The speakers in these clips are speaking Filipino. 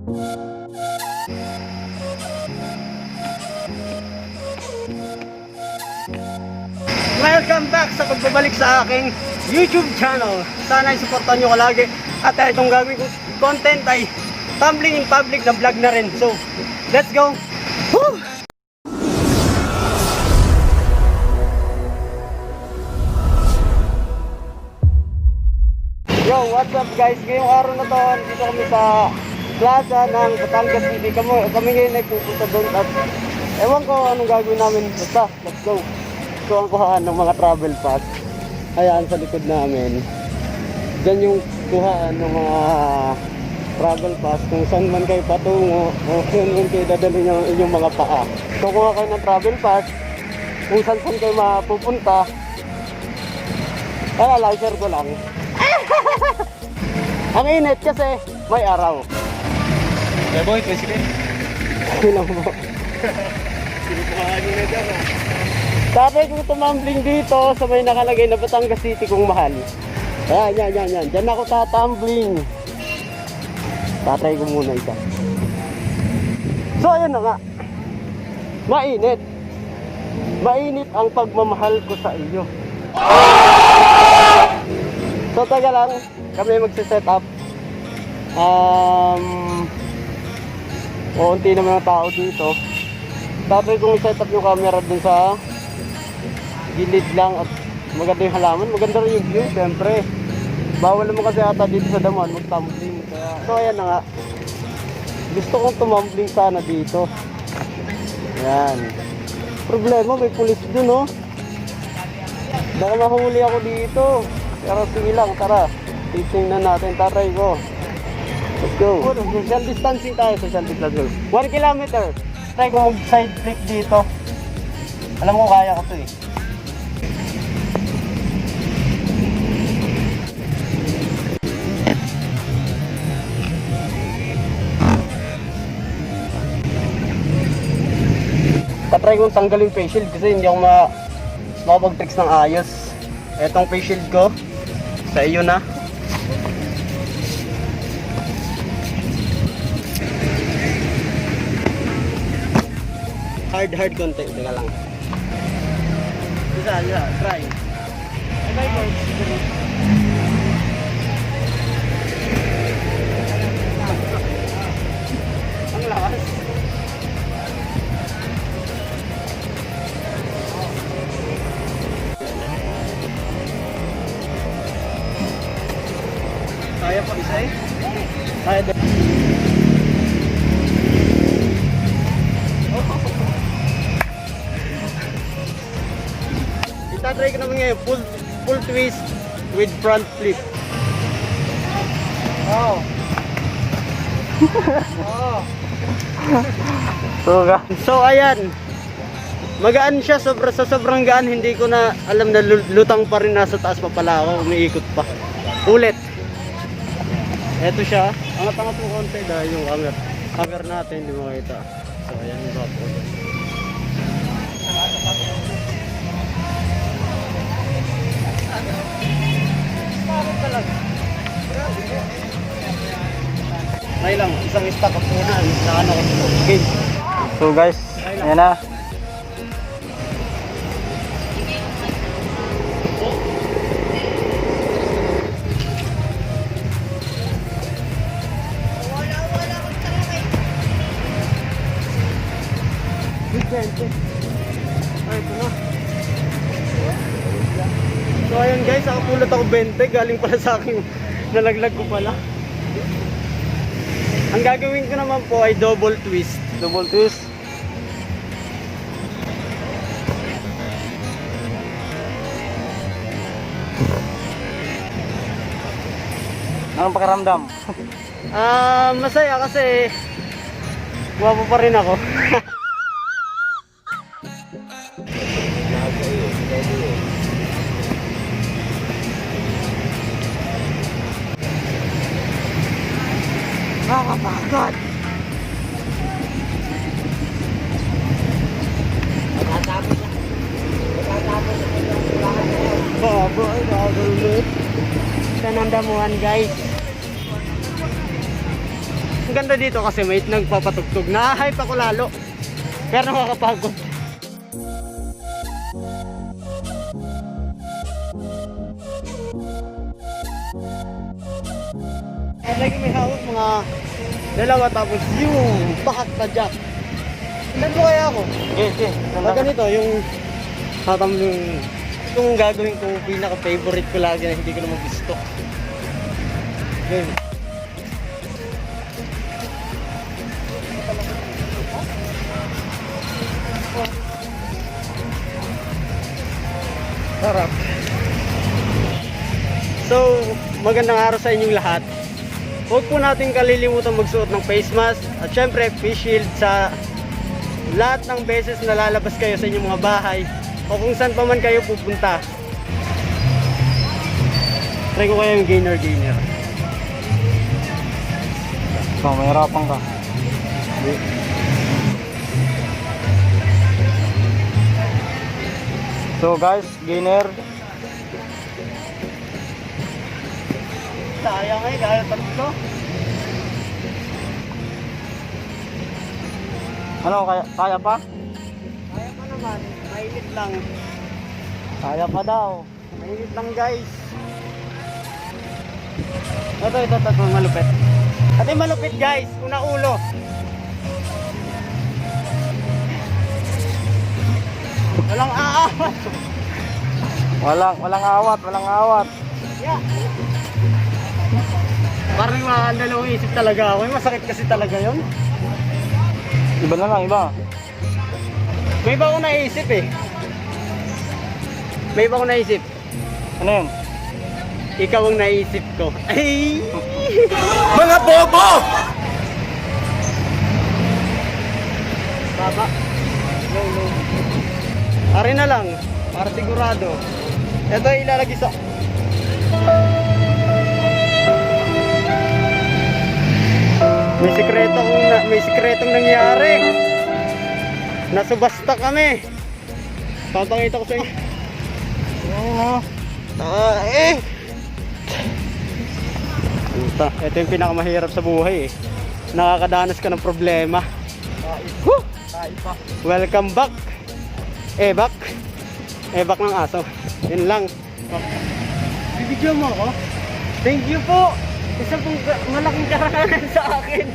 Welcome back sa pagbabalik sa aking YouTube channel. Sana i-supportan nyo ko lagi. At itong gagawin kong content ay tumbling in public na vlog na rin. So, let's go! Woo! Yo, what's up guys? Ngayong araw na to, dito kami sa plaza ng Batangas City. Kami ngayon ay pupunta doon at ewan ko anong gagawin namin. Basta, let's go! So, ang kuhaan ng mga travel pass. Ayan sa likod namin. Diyan yung kuhaan ng mga travel pass. Kung saan man kayo patungo o kung man kayo dadalhin yung inyong mga paa. So, kuha kayo ng travel pass. Kung saan kayo mapupunta. Kaya share ko lang. Ang init kasi may araw. Eh boy, kasi Ilang mo. Sabi kong tumambling dito sa may nakalagay na Batangas City kung mahal. Yan. Diyan ako tatambling. Tatry ko muna isa. So ayun na nga. Mainit. Mainit ang pagmamahal ko sa iyo. So taga lang, kami magsiset up. Unti naman ang tao dito. Tapos kung i-set up yung camera dun sa gilid lang at maganda yung halaman, maganda rin yung view, siyempre. Bawal naman kasi ata dito sa damuhan mag-tumbling. So ayan na nga. Gusto kong tumambling sana dito. Ayan. Problema, may pulis dun oh. Baka mahuli ako dito. Pero sige lang, tara. Titingnan natin, tatry ko. Let's go. Social distancing tayo, social distancing. 1 kilometer. Try ko mag-side trick dito. Alam ko kaya ko to eh. Tatry kong tanggalin face shield kasi hindi ako makapag-tricks ng ayos. Etong face shield ko sa iyo na. Hard konti, teka lang. Isa, try. Okay, go. Ang lakas. Kaya pa isa eh? Kaya din. Itatry ko naman ngayon, full twist with front flip. Oh. So ayan. Magaan siya, sobrang gaan, hindi ko na alam na lutang pa rin, nasa taas pa pala ako, umiikot pa. Ulit. Eto siya, angat-angat mo konti dahil yung camera natin hindi makita. So ayan yung bapo. Parang talaga. May lang, isang stock up muna, na ano ko. Okay. So guys, ayan na. Ay, ito na. So ayun guys, nakapulot ako 20. Galing pala sa akin, nalaglag ko pala. Ang gagawin ko naman po ay double twist. Double twist. Anong pakiramdam? Masaya kasi guwapo pa rin ako. Nakakapagod. Babo ay nakakagulit. Ito ng damuhan guys. Ang ganda dito kasi may nagpapatugtog. Na-hype ako lalo. Pero nakakapagod. At lagi may hawak mga dalawa tapos yung bakat na jack. Ilan mo kaya ako? Sige. Pag ganito, yung yung gagawin ko pinaka-favorite ko lagi na hindi ko naman gusto. Okay. Sarap. So, magandang araw sa inyong lahat. Huwag po natin kalilimutan magsuot ng face mask at syempre face shield sa lahat ng beses na lalabas kayo sa inyong mga bahay o kung saan pa man kayo pupunta. Try ko kaya yung gainer. So, mahirapan ka. So guys, gainer. Sayang eh, dahil tatlo. Ano, kaya pa? Kaya pa naman, mainit lang. Kaya pa daw. Mainit lang guys. Ito, malupit. Ito yung malupit guys, una ulo. Walang aawat. Walang awat. Yeah. Parang maandalong isip talaga ako. Masakit kasi talaga yun. Iba na lang, iba. May iba akong naisip eh. Ano yun? Ikaw ang naisip ko. Ay! Mga bobo! Baba. No. Ari na lang. Para sigurado. Ito ilalagay sa... May sikretong nangyari. Nasubasta kami. Papakita ko sa inyo. Ito yung pinakamahirap sa buhay eh. Nakakadanas ka ng problema. Welcome back. Back ng aso. Yun lang. Bibigyan mo ako. Thank you po. Isa pong malaking karangalan sa akin.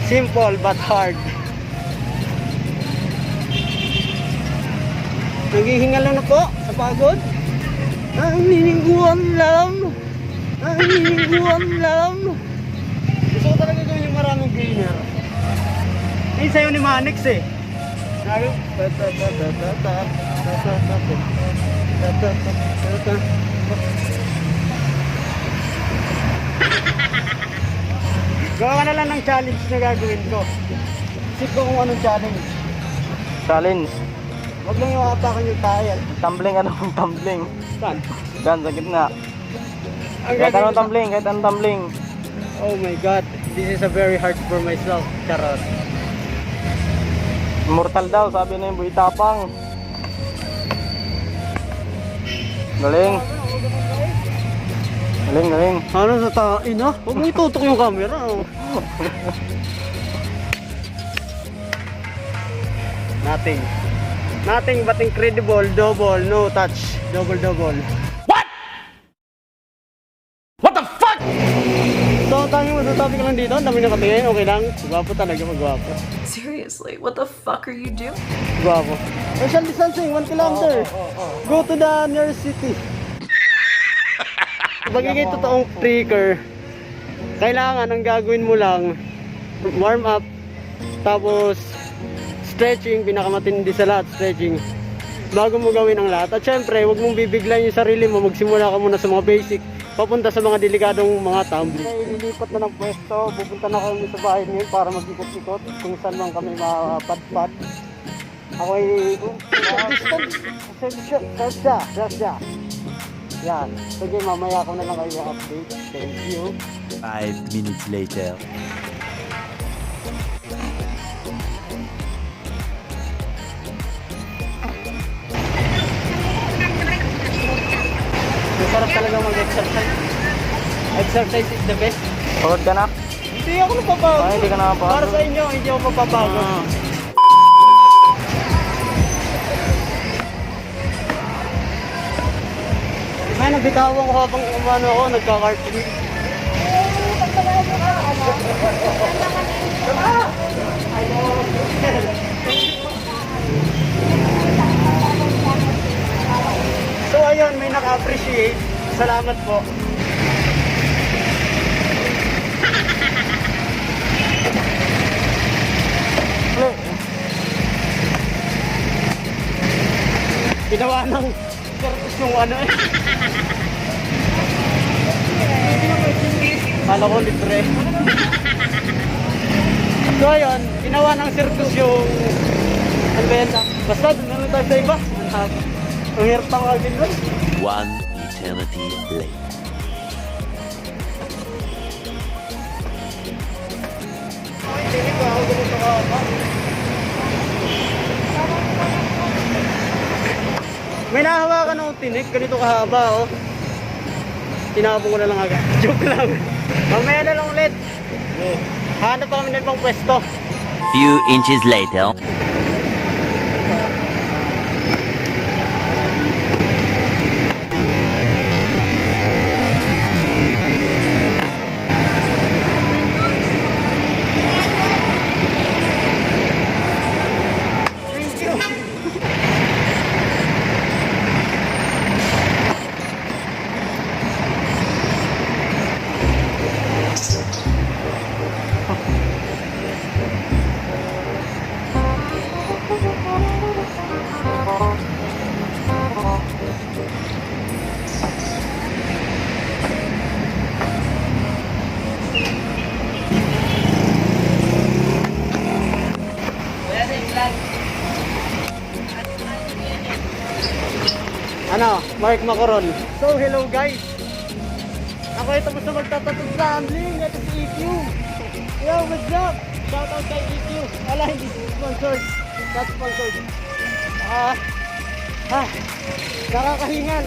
Simple but hard. Naghihinga lang na po sa pagod. Ang nilingguan lang. Gusto ko talaga gawin yung maraming gainer. Ay, sayo ni Manix eh. Gawa ka na lang ng challenge na gagawin ko. Isip ko kung anong challenge. Challenge. Huwag lang yung hapakan yung tayal. Tumbling. Saan? Diyan, sa gitna. Ang Kahit gagawin anong tumbling. Oh my god, this is a very hard for myself. Charot. Immortal daw, sabi na yung buhay tapang. Galing. Ano sa tain ha? Huwag mo itutok yung camera. Oh. Nothing but incredible double, no touch. Double. What the fuck? So, tanging masasabi ko lang dito. Ang dami nakatingin. Okay lang. Gwapo talaga. Magwapo. Seriously, what the fuck are you doing? Gwapo. Social distancing. 1 kilometer. Go to the nearest city. Magiging totoong trekker. Kailangan ang gagawin mo lang warm up. Tapos stretching. Pinakamatindi sa lahat. Stretching. Bago mo gawin ang lahat. At syempre, huwag mong bibiglayin yung sarili mo. Magsimula ka muna sa mga basic. Papunta sa mga delikadong mga tumbling. Lilipat na ng pwesto. Pupunta na kami sa bahay ngayon para mag-ikot-ikot kung saan lang kami mapadpad. Ako ay distance. Yan. Sige, mamaya ko na lang kayo update. Thank you. 5 minutes later. Masarap talaga mag-exercise. Exercise is the best. Pagod ka na? Hindi ako napapagod. Ay, hindi ka napapagod. Para sa inyo, hindi ako mapapagod. May nabitawan ko habang umano ako, nagka-cartwheel. So ayun, may naka-appreciate. Salamat po. Ginawa ng circus yung ano eh. Kala ko libre. So ayun, ginawa ng circus yung ano ba yan? Basta doon naman tayo sa iba. Ang hirap pang agin doon. One eternity later. Hindi ko ako ganito kahaba. May nahawakan ng tinik, ganito kahaba oh. Tinapon ko na lang agad. Joke lang. Mamaya na lang ulit. Hanap pa kami ng ibang pwesto. Few inches later. Thank you. Ano, Mark Macoron. So, hello guys. Ako ay tapos na magtatatog sa handling. Ito si EQ. Yo, what's up? Shout out kay EQ. Wala, hindi sponsored. Not sponsored. Nakakahingal.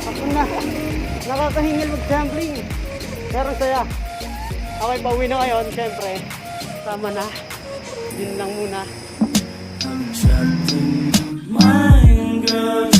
Ako na. Nakakahingal mag-gambling. Pero saya. Ako ay pauwi na ngayon, syempre. Tama na. Yun lang muna. Trapped in your mind, girl.